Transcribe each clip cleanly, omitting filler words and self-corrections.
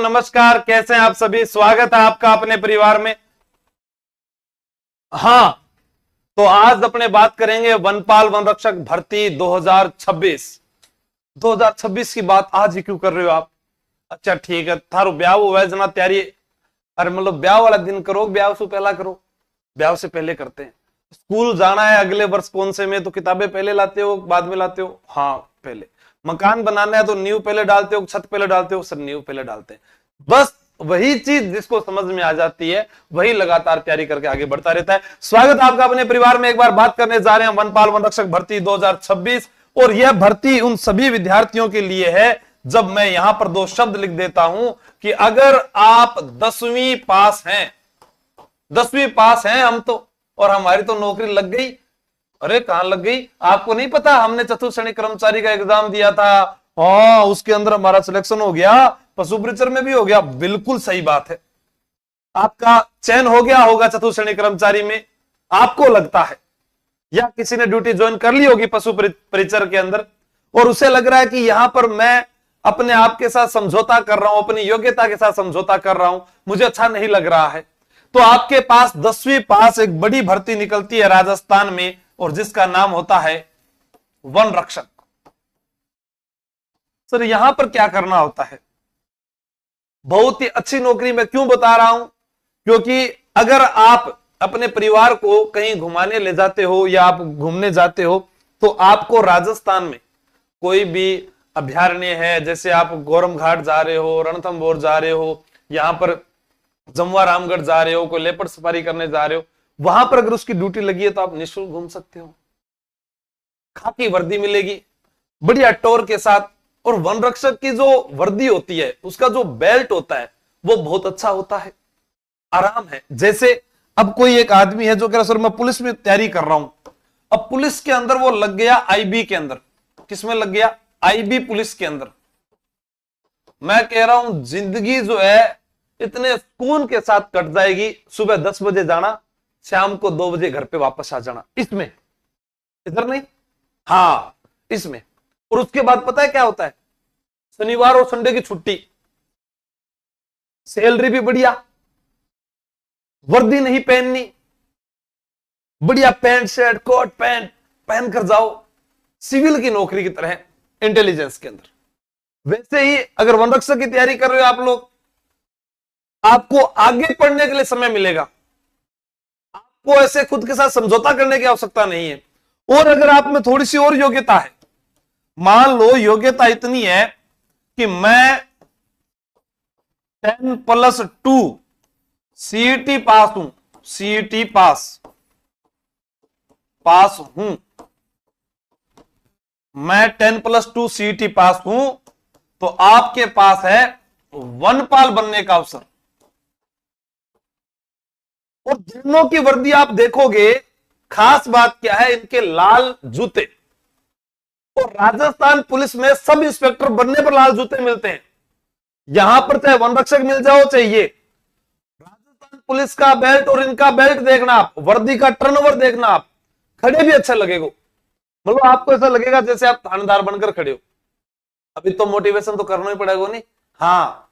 नमस्कार, कैसे हैं आप सभी। स्वागत है आपका अपने परिवार में। हाँ, तो आज अपने बात करेंगे वनपाल वन रक्षक भर्ती 2026। 2026 की बात आज ही क्यों कर रहे हो आप? अच्छा ठीक है, थारो ब्याह हुआ है जना तैयारी। अरे मतलब ब्याह वाला दिन करो, ब्याह से पहला करो। ब्याह से पहले करते हैं। स्कूल जाना है अगले वर्ष कौन से में, तो किताबें पहले लाते हो बाद में लाते हो? हाँ पहले। मकान बनाना है तो नींव पहले डालते हो छत पहले डालते हो? सर नींव पहले डालते हैं। बस वही चीज जिसको समझ में आ जाती है वही लगातार तैयारी करके आगे बढ़ता रहता है। स्वागत आपका अपने परिवार में। एक बार बात करने जा रहे हैं वनपाल वन रक्षक भर्ती 2026, और यह भर्ती उन सभी विद्यार्थियों के लिए है। जब मैं यहां पर दो शब्द लिख देता हूं कि अगर आप 10वीं पास हैं, 10वीं पास हैं हम तो, और हमारी तो नौकरी लग गई। अरे कहां लग गई आपको नहीं पता? हमने चतुर्थ श्रेणी कर्मचारी का एग्जाम दिया था, हाँ उसके अंदर हमारा सिलेक्शन हो गया, पशु परिचर में भी हो गया। बिल्कुल सही बात है, आपका चयन हो गया होगा चतुर्थ श्रेणी कर्मचारी में, आपको लगता है, या किसी ने ड्यूटी ज्वाइन कर ली होगी पशु परिचर के अंदर, और उसे लग रहा है कि यहां पर मैं अपने आप के साथ समझौता कर रहा हूं, अपनी योग्यता के साथ समझौता कर रहा हूं, मुझे अच्छा नहीं लग रहा है। तो आपके पास 10वीं पास एक बड़ी भर्ती निकलती है राजस्थान में, और जिसका नाम होता है वन रक्षक। सर यहां पर क्या करना होता है? बहुत ही अच्छी नौकरी। मैं क्यों बता रहा हूं? क्योंकि अगर आप अपने परिवार को कहीं घुमाने ले जाते हो या आप घूमने जाते हो, तो आपको राजस्थान में कोई भी अभयारण्य है, जैसे आप गोरम घाट जा रहे हो, रणथंभौर जा रहे हो, यहां पर जमवा रामगढ़ जा रहे हो, कोई लेपर्ड सफारी करने जा रहे हो, वहां पर अगर उसकी ड्यूटी लगी है तो आप निःशुल्क घूम सकते हो। खाकी वर्दी मिलेगी बढ़िया टोर के साथ, और वन रक्षक की जो वर्दी होती है उसका जो बेल्ट होता है वो बहुत अच्छा होता है, आराम है। जैसे अब कोई एक आदमी है जो कह रहा सर मैं पुलिस में तैयारी कर रहा हूं, अब पुलिस के अंदर वो लग गया आईबी के अंदर। किसमें लग गया? आईबी पुलिस के अंदर। मैं कह रहा हूं जिंदगी जो है इतने सुकून के साथ कट जाएगी। सुबह 10 बजे जाना, शाम को 2 बजे घर पे वापस आ जाना, इसमें, इधर नहीं, हाँ इसमें। और उसके बाद पता है क्या होता है? शनिवार और संडे की छुट्टी, सैलरी भी बढ़िया, वर्दी नहीं पहननी, बढ़िया पैंट शर्ट कोट पैंट पहन कर जाओ, सिविल की नौकरी की तरह इंटेलिजेंस के अंदर। वैसे ही अगर वन रक्षक की तैयारी कर रहे हो आप लोग, आपको आगे पढ़ने के लिए समय मिलेगा, आपको ऐसे खुद के साथ समझौता करने की आवश्यकता नहीं है। और अगर आप में थोड़ी सी और योग्यता है, मान लो योग्यता इतनी है कि मैं 10+2 सीईटी पास हूं, सीईटी पास हूं, मैं 10+2 सीईटी पास हूं, तो आपके पास है वनपाल बनने का अवसर। और दोनों की वर्दी आप देखोगे, खास बात क्या है? इनके लाल जूते। और राजस्थान पुलिस में सब इंस्पेक्टर बनने पर लाल जूते मिलते हैं। यहां पर चाहे वन रक्षक मिल जाओ चाहिए, राजस्थान पुलिस का बेल्ट और इनका बेल्ट देखना आप, वर्दी का टर्नओवर देखना आप, खड़े भी अच्छा लगेगा। मतलब आपको ऐसा लगेगा जैसे आप थानेदार बनकर खड़े हो। अभी तो मोटिवेशन तो करना ही पड़ेगा नहीं? हाँ,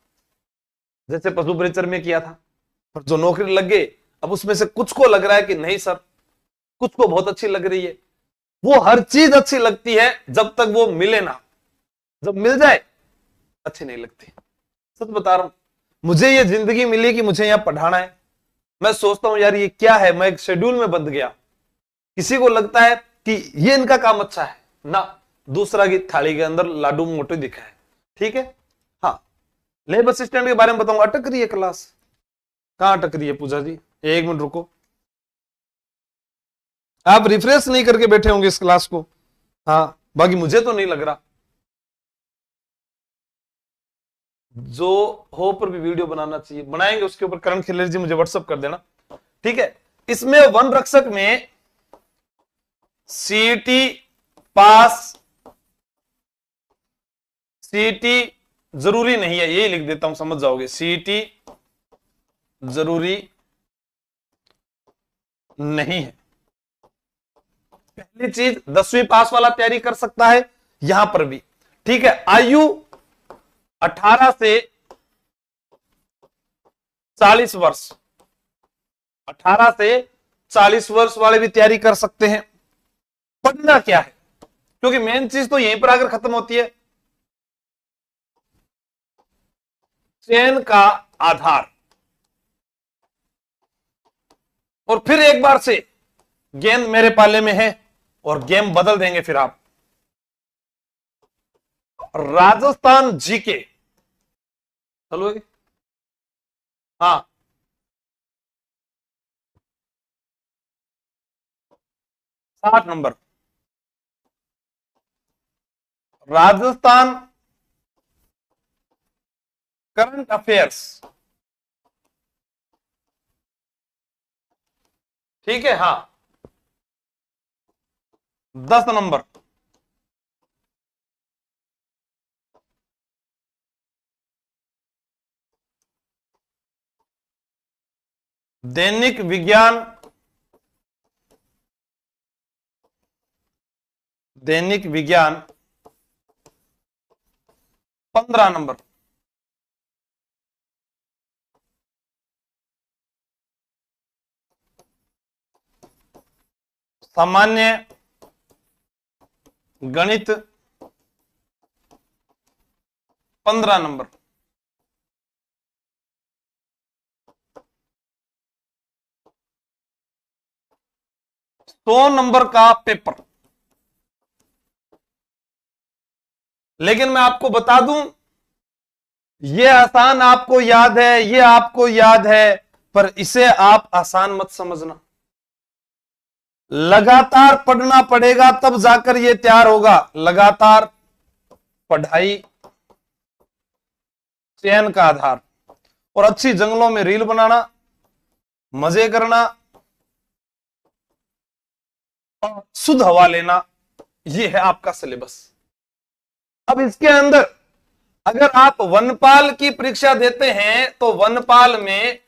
जैसे पशु परिचर में किया था, पर जो नौकरी लग गई, अब उसमें से कुछ को लग रहा है कि नहीं सर, कुछ को बहुत अच्छी लग रही है। वो हर चीज अच्छी लगती है जब तक वो मिले ना, जब मिल जाए अच्छी नहीं लगती। सच बता रहा हूं, मुझे ये जिंदगी मिली कि मुझे यहां पढ़ाना है, मैं सोचता हूं यार ये क्या है, मैं एक शेड्यूल में बंध गया। किसी को लगता है कि ये इनका काम अच्छा है ना, दूसरा की थाली के अंदर लाडू मोटे दिखा है, ठीक है। हाँ, लेब असिस्टेंट के बारे में बताऊंगा। अटक रही है क्लास, कहां अटक रही है पूजा जी? 1 मिनट रुको, आप रिफ्रेश नहीं करके बैठे होंगे इस क्लास को। हाँ, बाकी मुझे तो नहीं लग रहा। जो हो पर भी वीडियो बनाना चाहिए, बनाएंगे, उसके ऊपर करण खिलेर जी मुझे व्हाट्सअप कर देना, ठीक है। इसमें वन रक्षक में सीईटी पास, सीईटी जरूरी नहीं है, यही लिख देता हूं, समझ जाओगे। सीईटी जरूरी नहीं है। पहली चीज 10वीं पास वाला तैयारी कर सकता है, यहां पर भी, ठीक है। आयु 18 से 40 वर्ष, 18 से 40 वर्ष वाले भी तैयारी कर सकते हैं। पढ़ना क्या है, क्योंकि मेन चीज तो यहीं पर आकर खत्म होती है। चयन का आधार, और फिर एक बार से गेंद मेरे पाले में है और गेम बदल देंगे फिर आप। राजस्थान जीके चलोगे? हाँ, 60 नंबर। राजस्थान करंट अफेयर्स, ठीक है। हाँ, 10 नंबर। दैनिक विज्ञान, दैनिक विज्ञान 15 नंबर। सामान्य गणित 15 नंबर। सौ नंबर का पेपर। लेकिन मैं आपको बता दूं, ये आसान आपको याद है, ये आपको याद है, पर इसे आप आसान मत समझना। लगातार पढ़ना पड़ेगा तब जाकर ये तैयार होगा। लगातार पढ़ाई, चयन का आधार, और अच्छी जंगलों में रील बनाना, मजे करना और शुद्ध हवा लेना, ये है आपका सिलेबस। अब इसके अंदर अगर आप वनपाल की परीक्षा देते हैं तो वनपाल में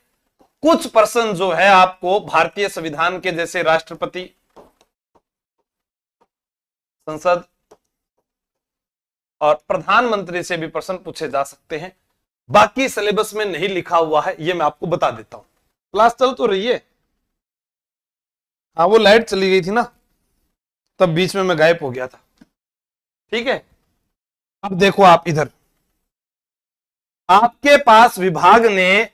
कुछ प्रश्न जो है आपको भारतीय संविधान के, जैसे राष्ट्रपति, संसद और प्रधानमंत्री से भी प्रश्न पूछे जा सकते हैं। बाकी सिलेबस में नहीं लिखा हुआ है, यह मैं आपको बता देता हूं। क्लास चल तो रही है? हाँ, वो लाइट चली गई थी ना, तब बीच में मैं गायब हो गया था। ठीक है, अब देखो आप इधर, आपके पास विभाग ने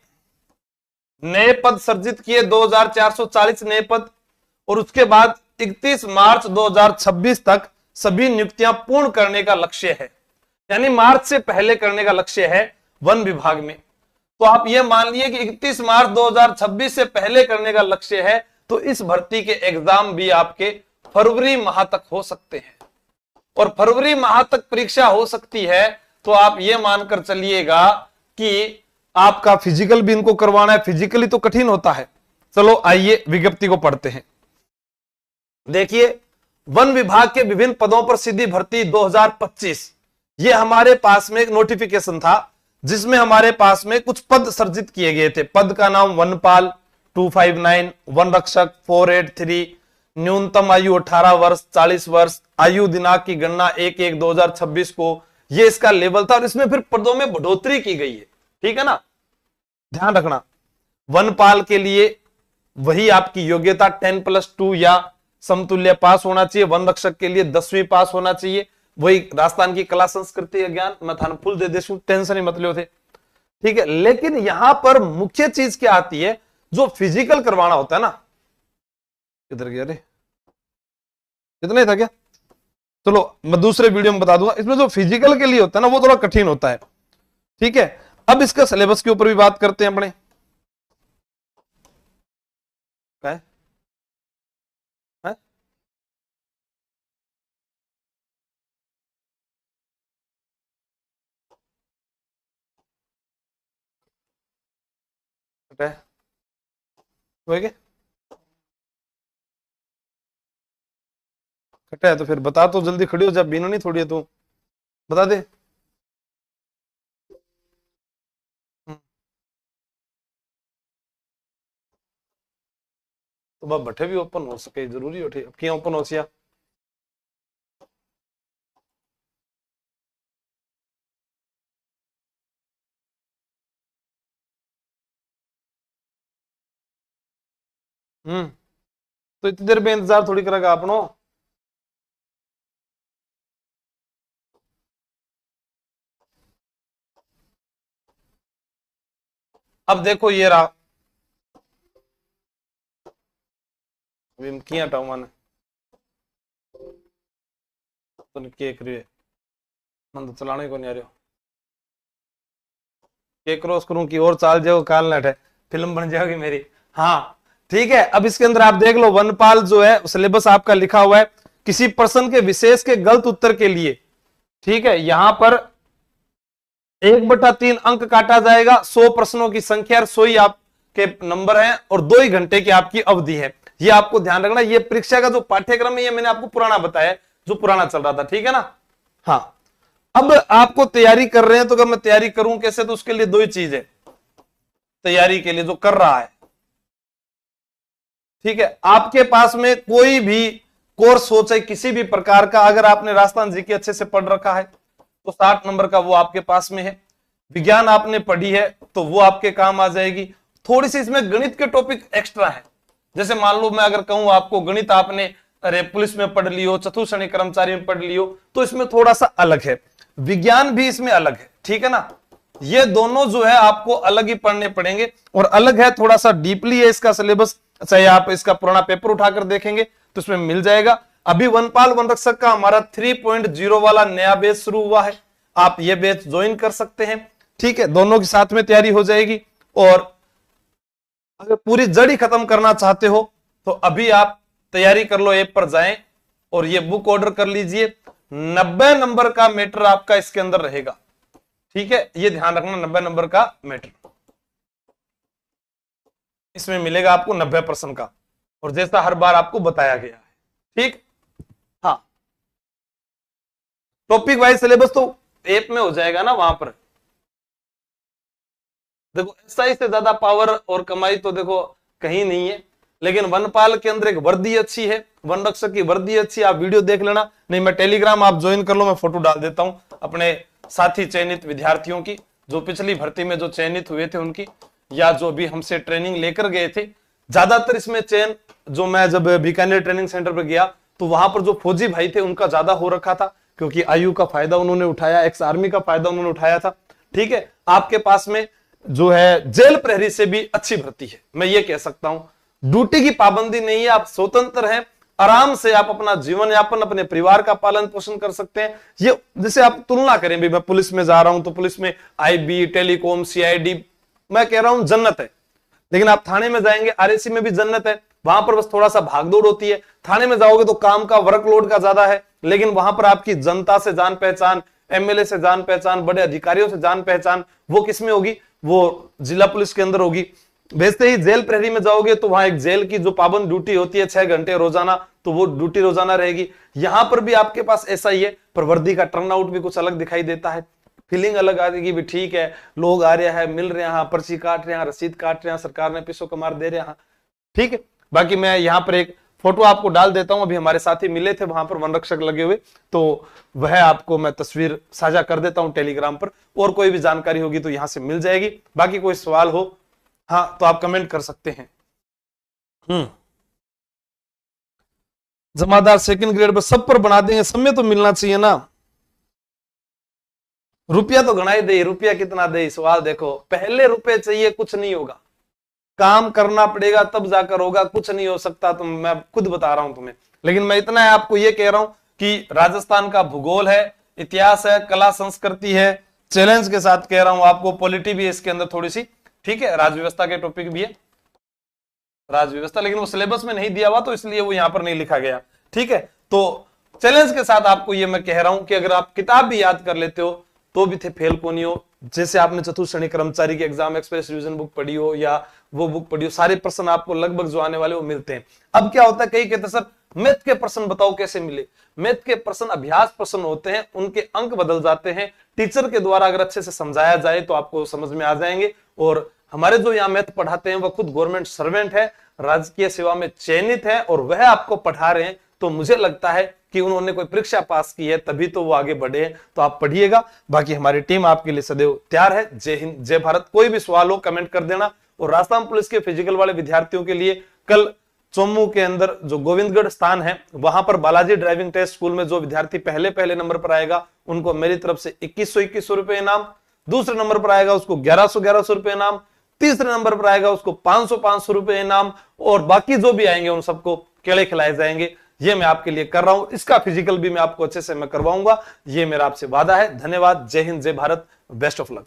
नए पद सर्जित किए 2440 नए पद, और उसके बाद 31 मार्च 2026 तक सभी नियुक्तियां पूर्ण करने का लक्ष्य है, यानी मार्च से पहले करने का लक्ष्य है वन विभाग में। तो आप ये मान लिए कि 31 मार्च 2026 से पहले करने का लक्ष्य है, तो इस भर्ती के एग्जाम भी आपके फरवरी माह तक हो सकते हैं, और फरवरी माह तक परीक्षा हो सकती है। तो आप ये मानकर चलिएगा कि आपका फिजिकल भी इनको करवाना है। फिजिकली तो कठिन होता है। चलो आइए विज्ञप्ति को पढ़ते हैं। देखिए, वन विभाग के विभिन्न पदों पर सीधी भर्ती 2025, ये हमारे पास में एक नोटिफिकेशन था जिसमें हमारे पास में कुछ पद सर्जित किए गए थे। पद का नाम वनपाल 259, वन रक्षक 483, न्यूनतम आयु 18 वर्ष, 40 वर्ष, आयु दिनांक की गणना 1/1/2026 को, ये इसका लेवल था। और इसमें फिर पदों में बढ़ोतरी की गई है, ठीक है ना, ध्यान रखना। वनपाल के लिए वही आपकी योग्यता 10+2 या समतुल्य पास होना चाहिए। वन रक्षक के लिए 10वीं पास होना चाहिए, वही राजस्थान की कला संस्कृति ज्ञान, मैं थाना फुल दे देशू, टेंशन ही मत लो थे, ठीक है। लेकिन यहां पर मुख्य चीज क्या आती है, जो फिजिकल करवाना होता है ना, किधर गया रे, इतना ही था क्या? चलो मैं दूसरे वीडियो में बता दूंगा। इसमें जो फिजिकल के लिए होता है ना, वो थोड़ा कठिन होता है, ठीक है। अब इसका सिलेबस के ऊपर भी बात करते हैं अपने। क्या है? है? कटा है तो फिर बता, तो जल्दी खड़ी हो, जब बीनो नहीं थोड़ी है तो बता दे। तो बस भट्टे भी ओपन हो सके, जरूरी उठे अब क्या ओपन हो सिया। तो इतनी देर में इंतजार थोड़ी करेगा अपनो। अब देखो ये रहा किया टाउमा ने तो केक रही है मन तो चलाने को नहीं आ रहा केक क्रॉस करूं कि और चाल जाओ काल नट है फिल्म बन जाएगी मेरी। हाँ ठीक है। अब इसके अंदर आप देख लो वनपाल जो है सिलेबस आपका लिखा हुआ है किसी प्रश्न के विशेष के गलत उत्तर के लिए, ठीक है, यहां पर 1/3 अंक काटा जाएगा। 100 प्रश्नों की संख्या और 100 ही आपके नंबर हैं और 2 ही घंटे की आपकी अवधि है। ये आपको ध्यान रखना। ये परीक्षा का जो पाठ्यक्रम है ये मैंने आपको पुराना बताया जो पुराना चल रहा था, ठीक है ना। हाँ अब आपको तैयारी कर रहे हैं तो अगर मैं तैयारी करूं कैसे, तो उसके लिए 2 ही चीज है तैयारी के लिए जो कर रहा है, ठीक है। आपके पास में कोई भी कोर्स हो चाहे किसी भी प्रकार का, अगर आपने राजस्थान जीके अच्छे से पढ़ रखा है तो 60 नंबर का वो आपके पास में है। विज्ञान आपने पढ़ी है तो वो आपके काम आ जाएगी। थोड़ी सी इसमें गणित के टॉपिक एक्स्ट्रा है। जैसे मान लो मैं अगर कहूं आपको गणित आपने अरे पुलिस में पढ़ लियो, चतुर्श्रेणी कर्मचारी में पढ़ लियो, तो इसमें थोड़ा सा अलग है। विज्ञान भी इसमें अलग है, ठीक है ना। ये दोनों जो है आपको अलग ही पढ़ने पड़ेंगे और अलग है, थोड़ा सा डीपली है इसका सिलेबस। चाहे आप इसका पुराना पेपर उठाकर देखेंगे तो इसमें मिल जाएगा। अभी वनपाल वनरक्षक का हमारा 3.0 वाला नया बैच शुरू हुआ है, आप ये बैच ज्वाइन कर सकते हैं, ठीक है। दोनों के साथ में तैयारी हो जाएगी। और अगर पूरी जड़ ही खत्म करना चाहते हो तो अभी आप तैयारी कर लो, ऐप पर जाएं और ये बुक ऑर्डर कर लीजिए। 90 नंबर का मैटर आपका इसके अंदर रहेगा, ठीक है। ये ध्यान रखना 90 नंबर का मैटर इसमें मिलेगा आपको 90% का, और जैसा हर बार आपको बताया गया है, ठीक। हाँ टॉपिक वाइज सिलेबस तो ऐप में हो जाएगा ना। वहां पर देखो एसआई से ज्यादा पावर और कमाई तो देखो कहीं नहीं है, लेकिन वनपाल के अंदर एक वर्दी अच्छी है, वन रक्षक की वर्दी अच्छी। आप वीडियो देख लेना, नहीं मैं टेलीग्राम आप ज्वाइन कर लो, मैं फोटो डाल देता हूं अपने साथी चयनित विद्यार्थियों की जो पिछली भर्ती में जो चयनित हुए थे उनकी, या जो भी हमसे ट्रेनिंग लेकर गए थे। ज्यादातर इसमें चयन जो मैं जब बीकानेर ट्रेनिंग सेंटर पर गया तो वहां पर जो फौजी भाई थे उनका ज्यादा हो रखा था, क्योंकि आयु का फायदा उन्होंने उठाया, एक्स आर्मी का फायदा उन्होंने उठाया था, ठीक है। आपके पास में जो है जेल प्रहरी से भी अच्छी भर्ती है, मैं ये कह सकता हूं। ड्यूटी की पाबंदी नहीं है, आप स्वतंत्र हैं, आराम से आप अपना जीवन यापन अपने परिवार का पालन पोषण कर सकते हैं। ये जैसे आप तुलना करें भी, मैं पुलिस में जा रहा हूं तो पुलिस में आईबी, टेलीकॉम, सीआईडी, मैं कह रहा हूं जन्नत है। लेकिन आप थाने में जाएंगे, आरएसी में भी जन्नत है, वहां पर बस थोड़ा सा भागदौड़ होती है। थाने में जाओगे तो काम का वर्कलोड का ज्यादा है, लेकिन वहां पर आपकी जनता से जान पहचान, एमएलए से जान पहचान, बड़े अधिकारियों से जान पहचान, वो किसमें होगी, वो जिला पुलिस के अंदर होगी। वैसे ही जेल प्रहरी में जाओगे तो वहां एक जेल की जो पाबंद ड्यूटी होती है 6 घंटे रोजाना, तो वो ड्यूटी रोजाना रहेगी। यहां पर भी आपके पास ऐसा ही है, पर वर्दी का टर्नआउट भी कुछ अलग दिखाई देता है, फीलिंग अलग आएगी भी, ठीक है लोग आ रहे हैं, मिल रहे हैं, पर्ची काट रहे हैं, रसीद काट रहे हैं, सरकार ने पैसों कमार दे रहे हैं, ठीक है। बाकी मैं यहाँ पर एक फोटो आपको डाल देता हूं, अभी हमारे साथी मिले थे वहां पर वन रक्षक लगे हुए, तो वह आपको मैं तस्वीर साझा कर देता हूं टेलीग्राम पर, और कोई भी जानकारी होगी तो यहां से मिल जाएगी। बाकी कोई सवाल हो हाँ तो आप कमेंट कर सकते हैं। जमादार सेकंड ग्रेड पर सब पर बना देंगे, समय तो मिलना चाहिए ना। रुपया तो घना ही दे, रुपया कितना दे सवाल देखो, पहले रुपए चाहिए, कुछ नहीं होगा, काम करना पड़ेगा तब जाकर होगा, कुछ नहीं हो सकता, तो मैं खुद बता रहा हूं तुम्हें। लेकिन मैं इतना है आपको ये कह रहा हूं कि राजस्थान का भूगोल है, इतिहास है, कला संस्कृति है, चैलेंज के साथ कह रहा हूं आपको, पॉलिटी भी है इसके अंदर थोड़ी सी, ठीक है, राजव्यवस्था के टॉपिक भी है, राजव्यवस्था, लेकिन वो सिलेबस में नहीं दिया हुआ तो इसलिए वो यहां पर नहीं लिखा गया, ठीक है। तो चैलेंज के साथ आपको ये मैं कह रहा हूं कि अगर आप किताब भी याद कर लेते हो तो भी थे फेल को नहीं हो। जैसे आपने चतुर्श्रेणी कर्मचारी की एग्जाम एक्सप्रेस रिवीजन बुक पढ़ी हो या वो बुक पढ़ी हो, सारे प्रश्न आपको लगभग जो आने वाले वो मिलते हैं। अब क्या होता है, कई कहते सर मैथ के प्रश्न बताओ कैसे मिले। मैथ के प्रश्न अभ्यास प्रश्न होते हैं, उनके अंक बदल जाते हैं, टीचर के द्वारा अगर अच्छे से समझाया जाए तो आपको समझ में आ जाएंगे। और हमारे जो यहाँ मैथ पढ़ाते हैं वह खुद गवर्नमेंट सर्वेंट है, राजकीय सेवा में चयनित है, और वह आपको पढ़ा रहे हैं, तो मुझे लगता है कि उन्होंने कोई परीक्षा पास की है तभी तो वो आगे बढ़े हैं। तो आप पढ़िएगा, बाकी हमारी टीम आपके लिए सदैव तैयार है। जय हिंद, जय भारत। कोई भी सवाल हो कमेंट कर देना। और राजस्थान पुलिस के फिजिकल वाले विद्यार्थियों के लिए कल चोमू के अंदर जो गोविंदगढ़ स्थान है वहां पर बालाजी ड्राइविंग टेस्ट स्कूल में जो विद्यार्थी पहले नंबर पर आएगा उनको मेरी तरफ से 2100 रुपए इनाम, दूसरे नंबर पर आएगा उसको 1100 रुपए इनाम, तीसरे नंबर पर आएगा उसको 500 रुपए इनाम, और बाकी जो भी आएंगे उन सबको केले खिलाए जाएंगे। ये मैं आपके लिए कर रहा हूं, इसका फिजिकल भी मैं आपको अच्छे से मैं करवाऊंगा, ये मेरा आपसे वादा है। धन्यवाद, जय हिंद, जय भारत, बेस्ट ऑफ लक।